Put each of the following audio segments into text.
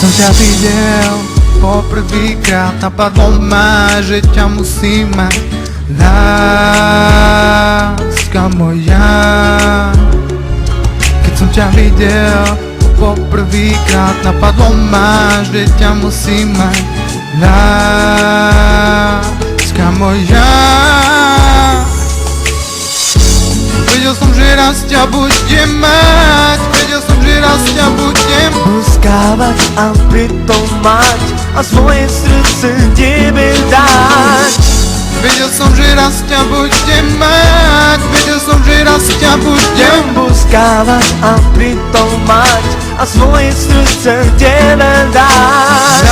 som ťa videl poprvýkrát, napadlo ma, že ťa musím mať. Láska moja, keď som ťa videl poprvýkrát, napadlo ma, že ťa musím mať. Láska moja, vedel som, že raz ťa budem mať, vedel som, že raz ťa budem boskávať a pritom mať a svoje srdce tebe dať. Vedel som, že raz ťa budem mať, vedel som, že raz ťa budem boskávať a pritom mať a svoje srdce tebe dať.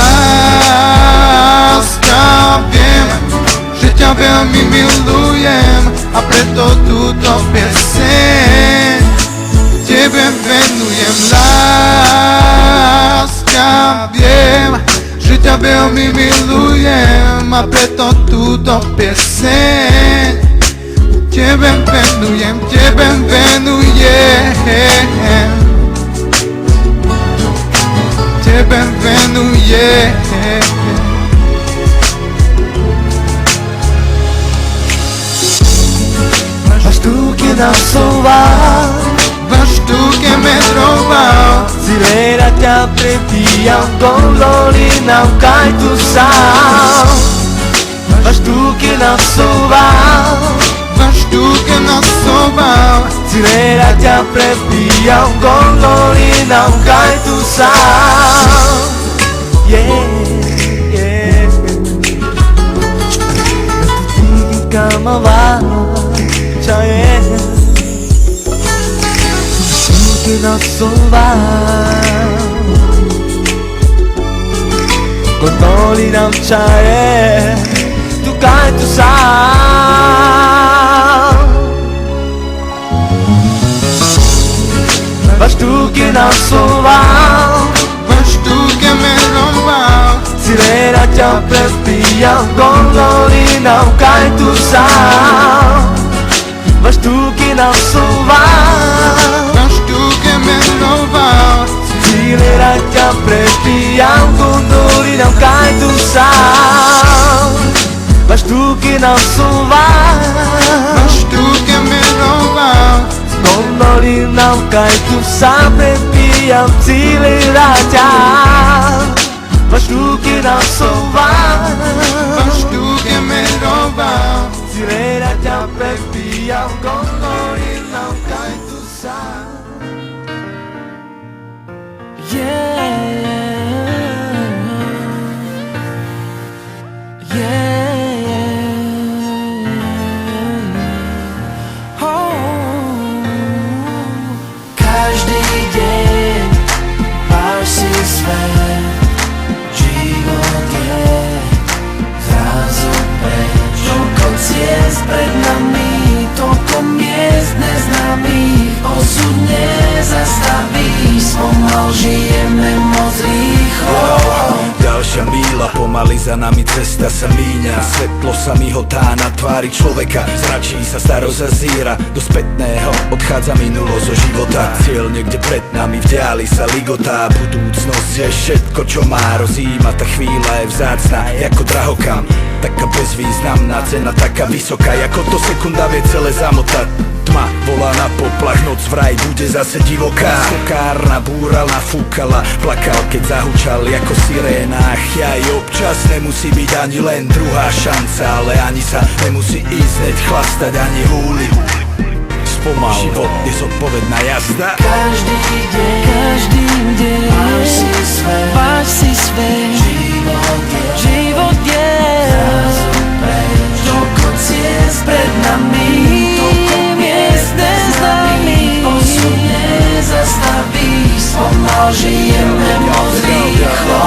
Láska, viem, že ťa veľmi milujem a preto túto pieseň tebe venujem. Láska, viem, že ťa veľmi milujem a preto túto pieseň tebe venujem, tebe venujem. Tebe venujem. Máš tu, que não soar, Vas tu que me trouvas, Cileira te aprecia um dolor e não cai do sal. Mas tu que não soar, vas tu que não soubas, Cileira te aprecia um dolor e não cai do sal. Yeah, yeah. Tu cama vai, já é. Tu que não soar, dolor e não cai, tu cai do sal. Mas tu que não soar, vas tu que me roubas, Cileira te aprecia um dolor e não cai do sal. Mas tu que não soar, vas tu que me roubas, Cileira te aprecia um dolor e não cai do sal. Mas tu que não soar, vas tu que me roubas, dolor e não cai do sal, arrepia, Cileira te. Mas tu que não soar, vas tu que me roubas, Cileira te arrepia, dolor e não cai do sal. Každý deň máš si svet, život je zrazu preč. Toľko ciest pred nami, toľko miest neznámych, osud nezastaví, spomal žijeme moc rýchlo. Ďalšia míľa, pomaly za nami cesta sa míňa. Svetlo sa mihotá na tvári človeka, zračí sa, starosť zazíra. Do spätného odchádza minulosť zo života. Cieľ niekde pred nami, v diali sa ligotá. Budúcnosť je všetko, čo má, rozjíma. Tá chvíľa je vzácna, ako drahokam. Taká bezvýznamná cena, taká vysoká, ako to sekunda vie celé zamotať. Tma volá na poplach, noc vraj bude zase divoká. Skokárna búrala, fúkala, plakal, keď zahučal ako siréna. Aj občas nemusí byť ani len druhá šanca, ale ani sa nemusí ísť hneď chlastať, ani húliť. Spomal, život je zodpovedná jazda. Každý deň máš si svet, život je zrazu preč. Toľko ciest pred nami, toľko miest neznámych, osud nezastaví, spomal žijeme moc rýchlo.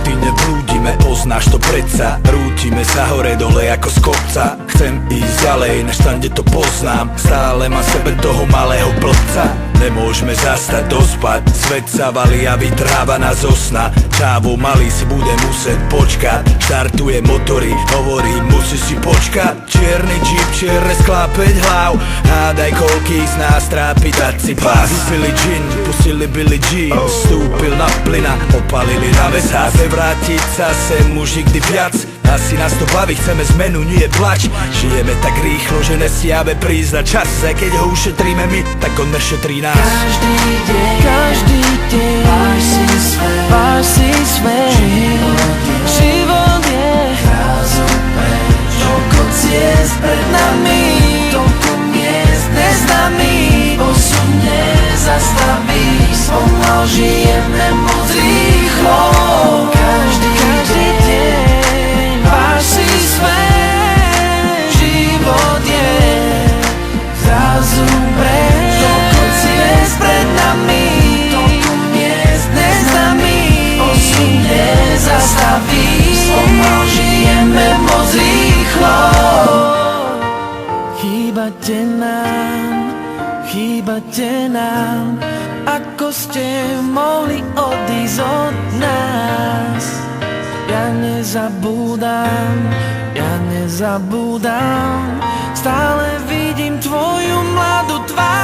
Ty neblúdime, poznáš to predsa. Rútime sa hore dole ako z kopca. Chcem ísť ďalej, než tam, kde to poznám. Stále mám sebe toho malého blbca. Nemôžeme zastať dospať, svet sa valí a vytráva nás osna. Čávo malý si bude musieť počkať. Štartuje motory, hovorí musíš si počkať. Čierny jeep, čierne sklá 5 hlav. Hádaj koľký z nás trápi dať si pás. Vypili gin, pustili Billie Jean. Vstúpil na plyna, opalili na vesás. Vrátiť sa sem už nikdy viac. Asi nás to baví, chceme zmenu, nie plač. Žijeme tak rýchlo, že nesiame prísť na čas. Aj keď ho ušetríme my, tak on nešetrí nás. Každý deň váš si svet. Život je zrazu preč. Toľko ciest pred nami, toľko miest neznámych. Osud nezastaví, pomal žijeme moc rýchlo. Každý deň váš si svet. Život je zrazu preč. Toľko ciest pred nami, toľko miest neznámych. Osud nezastaví, pomal žijeme moc rýchlo. Chýbate nám, ako ste mohli odísť od nás. Ja nezabúdam, stále vidím tvoju mladú tvár.